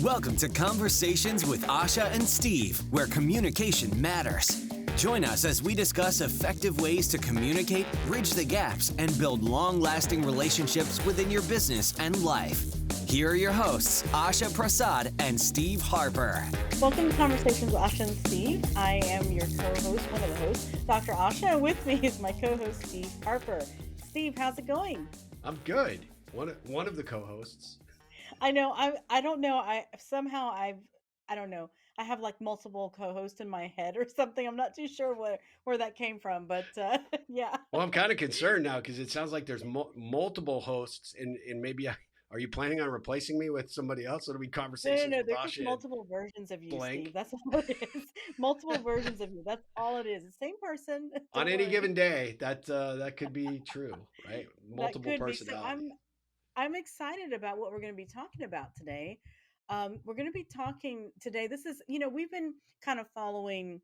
Welcome to Conversations with Asha and Steve, where communication matters. Join us as we discuss effective ways to communicate, bridge the gaps, and build long-lasting relationships within your business and life. Here are your hosts, Asha Prasad and Steve Harper. Welcome to Conversations with Asha and Steve. I am your co-host, one of the hosts, Dr. Asha, and with me is my co-host, Steve Harper. Steve, how's it going? I'm good. One of the co-hosts. I know, I don't know, I don't know. I have like multiple co-hosts in my head or something. I'm not too sure where that came from, but yeah. Well, I'm kind of concerned now because it sounds like there's multiple hosts, and maybe are you planning on replacing me with somebody else? It'll be conversations No. with There's just Asha and multiple versions of you, Steve. blank That's all it is. Multiple versions of you. That's all it is. The same person. on Don't any worry. given day. That could be true, right? That Multiple could be. So personality. I'm excited about what we're going to be talking about today. We're going to be talking today. This is, we've been kind of following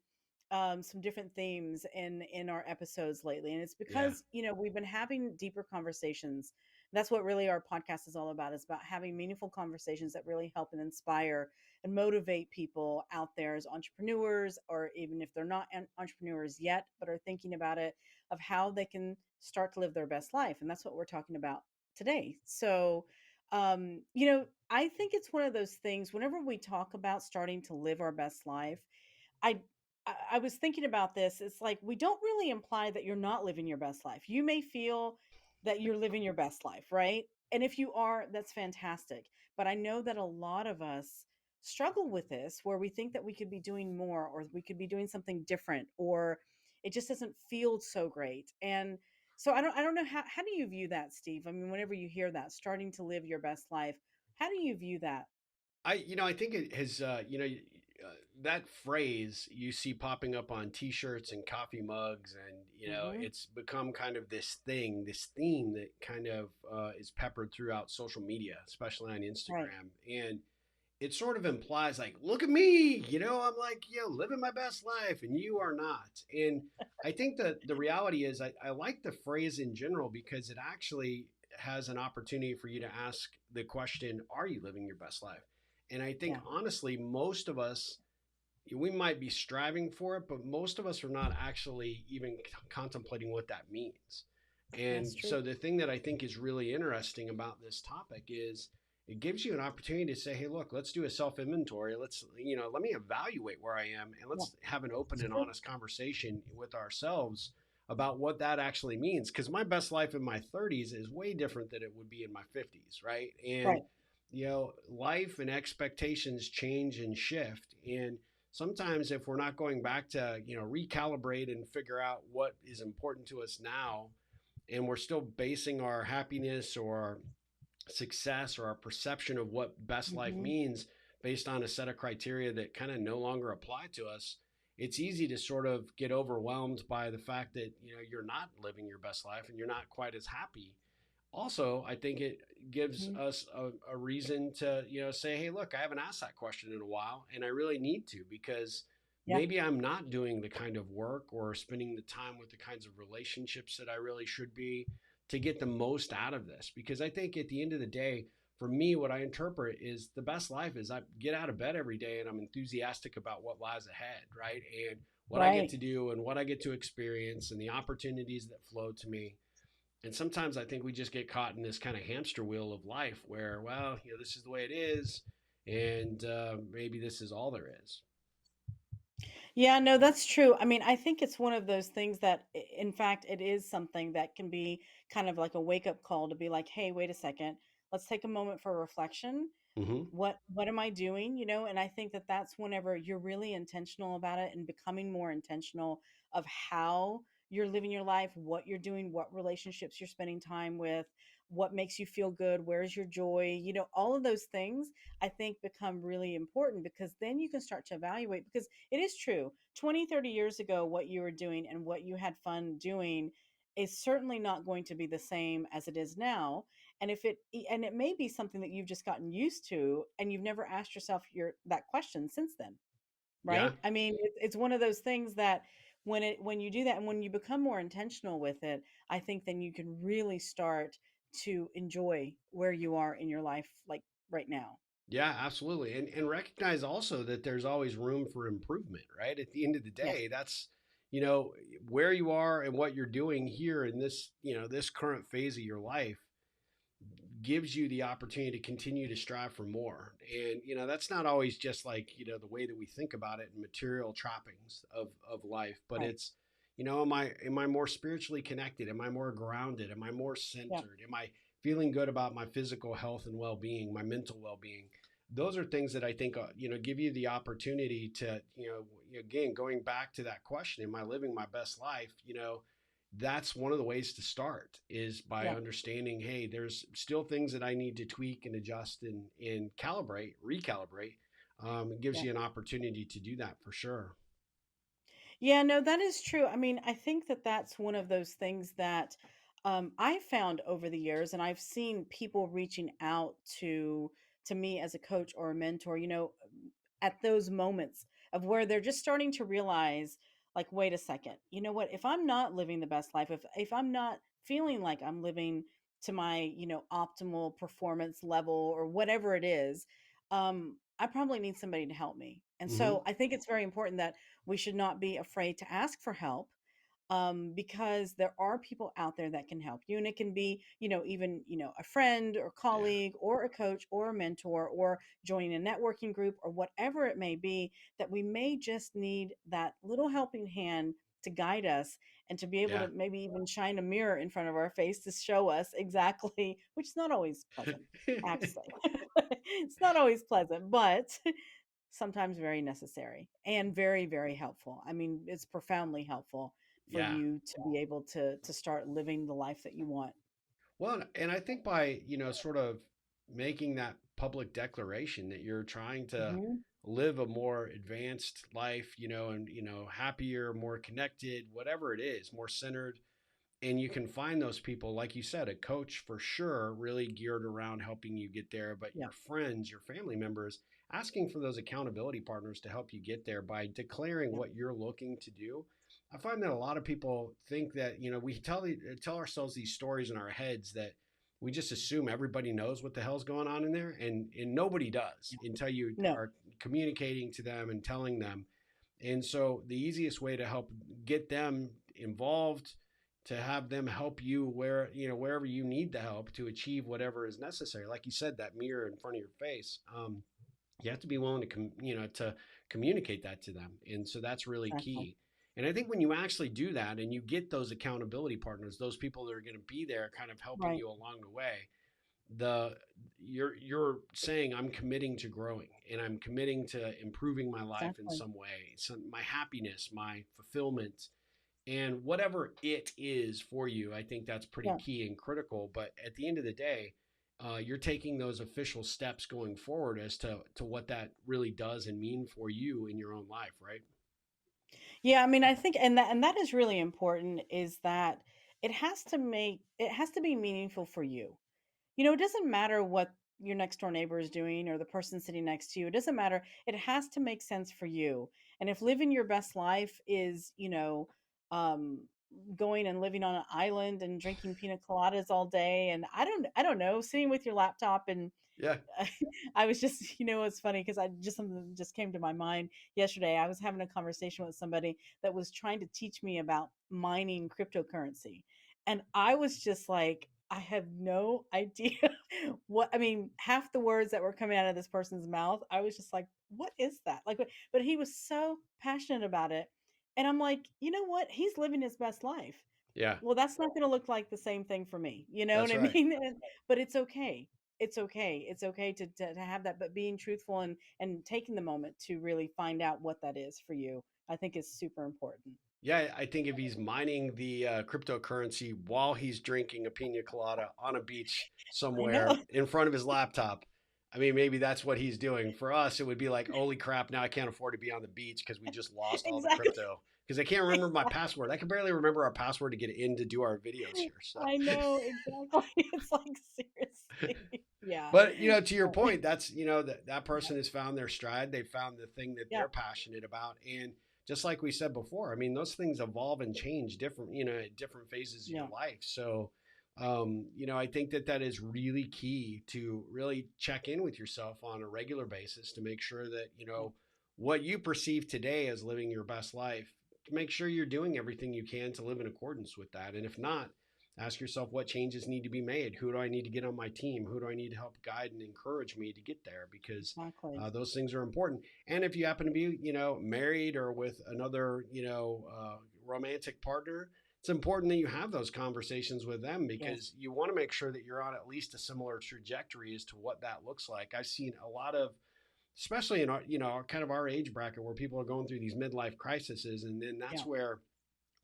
some different themes in our episodes lately, and it's Yeah. because we've been having deeper conversations. That's what really our podcast is all about. Is about having meaningful conversations that really help and inspire and motivate people out there as entrepreneurs, or even if they're not entrepreneurs yet, but are thinking about it, of how they can start to live their best life. And that's what we're talking about today. So, I think it's one of those things whenever we talk about starting to live our best life, I I was thinking about this. It's like we don't really imply that you're not living your best life. You may feel that you're living your best life, right? And if you are, that's fantastic. But I know that a lot of us struggle with this where we think that we could be doing more or we could be doing something different or it just doesn't feel so great. And so I don't know how do you view that, Steve? I mean, whenever you hear that, starting to live your best life, how do you view that? I think it has, that phrase you see popping up on T-shirts and coffee mugs, and Mhm. it's become kind of this thing, this theme that kind of is peppered throughout social media, especially on Right. Instagram, and it sort of implies like, look at me, I'm like, living my best life, and you are not. And I think that the reality is, I like the phrase in general because it actually has an opportunity for you to ask the question, are you living your best life? And I think Yeah, honestly, most of us, we might be striving for it, but most of us are not actually even contemplating what that means. And that's true. so the thing that I think is really interesting about this topic is it gives you an opportunity to say, hey, look, let's do a self inventory. Let me evaluate where I am, and Yeah, let's have an open it's and true. honest conversation with ourselves about what that actually means. Because my best life in my 30s is way different than it would be in my 50s, right? And Right. life and expectations change and shift. And sometimes if we're not going back to, recalibrate and figure out what is important to us now, and we're still basing our happiness or our success or our perception of what best life Mhm. means based on a set of criteria that kind of no longer apply to us, it's easy to sort of get overwhelmed by the fact that you're not living your best life and you're not quite as happy. Also, I think it gives Mhm. us a reason to say, hey, look, I haven't asked that question in a while, and I really need to, because Yeah. maybe I'm not doing the kind of work or spending the time with the kinds of relationships that I really should be to get the most out of this. Because I think at the end of the day, for me, what I interpret is the best life is I get out of bed every day and I'm enthusiastic about what lies ahead, right? And what I get Right. to do and what I get to experience and the opportunities that flow to me. And sometimes I think we just get caught in this kind of hamster wheel of life where, well, this is the way it is, and maybe this is all there is. Yeah, no, that's true. I mean, I think it's one of those things that, in fact, it is something that can be kind of like a wake up call to be like, hey, wait a second, let's take a moment for reflection. Mm-hmm. What am I doing? And I think that that's whenever you're really intentional about it and becoming more intentional of how you're living your life, what you're doing, what relationships you're spending time with, what makes you feel good, where's your joy, all of those things I think become really important because then you can start to evaluate because it is true 20, 30 years ago what you were doing and what you had fun doing is certainly not going to be the same as it is now. And it may be something that you've just gotten used to and you've never asked yourself your that question since then, Yeah. right? I mean, it's one of those things that when you do that and when you become more intentional with it, I think then you can really start to enjoy where you are in your life, like right now. Yeah, absolutely. And recognize also that there's always room for improvement, right? At the end of the Yeah. day, that's, you know, where you are and what you're doing here in this, this current phase of your life gives you the opportunity to continue to strive for more. And, that's not always just like, the way that we think about it in material trappings of life, but Right. it's, am I more spiritually connected? Am I more grounded? Am I more Yeah. centered? Am I feeling good about my physical health and well-being, my mental well-being? Those are things that I think, give you the opportunity to, again, going back to that question, am I living my best life? That's one of the ways to start is by Yeah. understanding, hey, there's still things that I need to tweak and adjust and calibrate, recalibrate. It gives Yeah. you an opportunity to do that for sure. Yeah, no, that is true. I mean, I think that that's one of those things that I found over the years, and I've seen people reaching out to me as a coach or a mentor. At those moments of where they're just starting to realize, like, wait a second, you know what? If I'm not living the best life, if I'm not feeling like I'm living to my optimal performance level or whatever it is, I probably need somebody to help me. And Hmm. so I think it's very important that we should not be afraid to ask for help, because there are people out there that can help you. And it can be, even, a friend or Yeah. colleague or a coach or a mentor or joining a networking group or whatever it may be, that we may just need that little helping hand to guide us and to be able Yeah. to maybe even shine a mirror in front of our face to show us exactly, which is not always pleasant, I have to say. It's not always pleasant, but sometimes very necessary and very, very helpful. I mean, it's profoundly helpful for Yeah. you to be able to start living the life that you want. Well, and I think by, sort of making that public declaration that you're trying to Hmm. live a more advanced life, and, happier, more connected, whatever it is, more centered. And you can find those people, like you said, a coach for sure, really geared around helping you get there, but Yeah. your friends, your family members, asking for those accountability partners to help you get there by declaring Yeah. what you're looking to do. I find that a lot of people think that, we tell ourselves these stories in our heads that we just assume everybody knows what the hell's going on in there, and nobody does Yeah. until you No. are communicating to them and telling them. And so the easiest way to help get them involved, to have them help you wherever you need the help to achieve whatever is necessary, like you said, that mirror in front of your face, you have to be willing to to communicate that to them. And so that's really Exactly. key. And I think when you actually do that and you get those accountability partners, those people that are going to be there kind of helping Right. you along the way, the you're saying, I'm committing to growing and I'm committing to improving my life in Exactly. some way, my happiness, my fulfillment, and whatever it is for you. I think that's pretty Yeah. key and critical. But at the end of the day, you're taking those official steps going forward as to what that really does and mean for you in your own life, right? Yeah, I mean, I think, and that is really important, is that it has to be meaningful for you. It doesn't matter what your next door neighbor is doing or the person sitting next to you. It doesn't matter. It has to make sense for you. And if living your best life is, um, going and living on an island and drinking pina coladas all day, and I don't know, sitting with your laptop and Yeah. I was just, it's funny because I just something just came to my mind yesterday. I was having a conversation with somebody that was trying to teach me about mining cryptocurrency. And I was just like, I have no idea what, I mean, half the words that were coming out of this person's mouth, I was just like, what is that? Like, but he was so passionate about it. And I'm like, you know what? He's living his best life. Yeah. Well, that's not going to look like the same thing for me. You know what That's I right. mean? But it's okay. It's okay. It's okay to have that, but being truthful and taking the moment to really find out what that is for you, I think is super important. Yeah, I think if he's mining the cryptocurrency while he's drinking a pina colada on a beach I somewhere know. in front of his laptop, I mean, maybe that's what he's doing. For us, it would be like, holy crap, now I can't afford to be on the beach because we just lost all the Exactly. crypto. Because I can't remember my password. I can barely remember our password to get in to do our videos here. So, I know exactly. It's like seriously. Yeah. but to your Uh, point, that's that person has found their stride. They found the thing that Yeah. they're passionate about, and just like we said before, I mean, those things evolve and change different, at different phases of your Yeah. life. So I think that is really key to really check in with yourself on a regular basis to make sure that, what you perceive today as living your best life, to make sure you're doing everything you can to live in accordance with that. And if not, ask yourself what changes need to be made. Who do I need to get on my team? Who do I need to help guide and encourage me to get there? Because those things are important. And if you happen to be, married or with another, romantic partner, it's important that you have those conversations with them, because you want to make sure that you're on at least a similar trajectory as to what that looks like. I've seen a lot of, especially in our, kind of our age bracket, where people are going through these midlife crises. And then that's where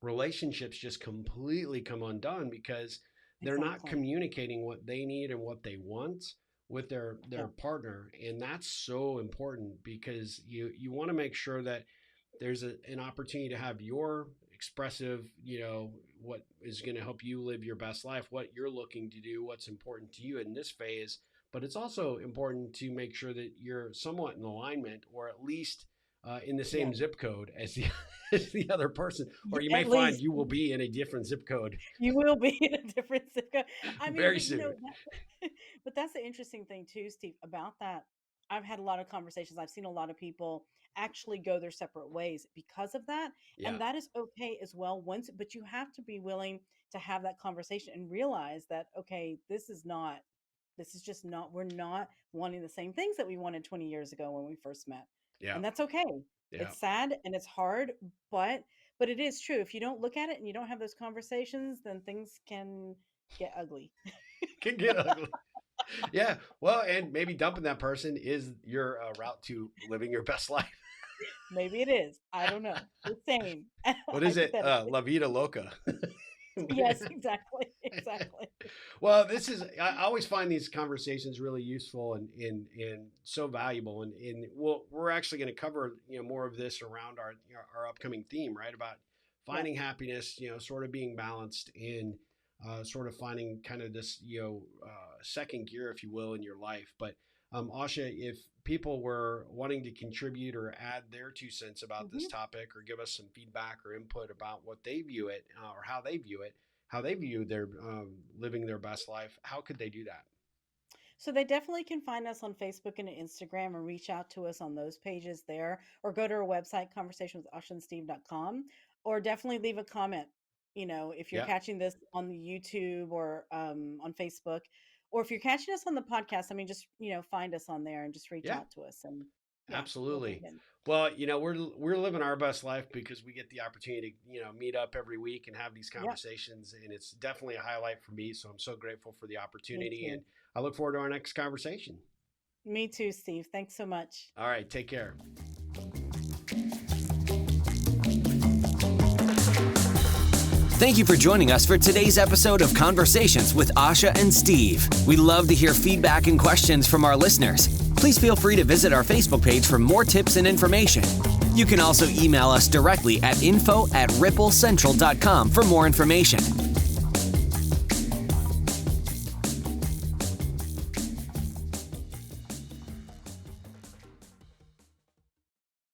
relationships just completely come undone, because they're not communicating what they need and what they want with their partner. And that's so important, because you want to make sure that there's an opportunity to have your expressive, what is going to help you live your best life, what you're looking to do, what's important to you in this phase. But it's also important to make sure that you're somewhat in alignment, or at least in the same zip code as the other person, or you may find you will be in a different zip code. You will be in a different zip code. I mean, very soon. But that's the interesting thing too, Steve, about that. I've had a lot of conversations. I've seen a lot of people actually go their separate ways because of that. Yeah. And that is okay as well. But you have to be willing to have that conversation and realize that, okay, this is just not, we're not wanting the same things that we wanted 20 years ago when we first met. Yeah. And that's okay. Yeah. It's sad and it's hard, but it is true. If you don't look at it and you don't have those conversations, then things can get ugly. Can get ugly. Yeah. Well, and maybe dumping that person is your route to living your best life. Maybe it is. I don't know. The same. What is it? La vida loca. Yes, exactly. Well, I always find these conversations really useful and so valuable. And we're actually going to cover, more of this around our upcoming theme, right? About finding happiness, sort of being balanced in sort of finding kind of this, second gear, if you will, in your life. But Asha, if people were wanting to contribute or add their 2 cents about this topic, or give us some feedback or input about what they view it, or how they view their living their best life, how could they do that? So they definitely can find us on Facebook and Instagram, and reach out to us on those pages there, or go to our website, conversationwithashaandsteve.com, or definitely leave a comment. If you're catching this on the YouTube or on Facebook, or if you're catching us on the podcast, just, find us on there and just reach out to us. And absolutely. Well, we're living our best life because we get the opportunity to, meet up every week and have these conversations. And it's definitely a highlight for me. So I'm so grateful for the opportunity, and I look forward to our next conversation. Me too, Steve. Thanks so much. All right. Take care. Thank you for joining us for today's episode of Conversations with Asha and Steve. We love to hear feedback and questions from our listeners. Please feel free to visit our Facebook page for more tips and information. You can also email us directly at info@ripplecentral.com for more information.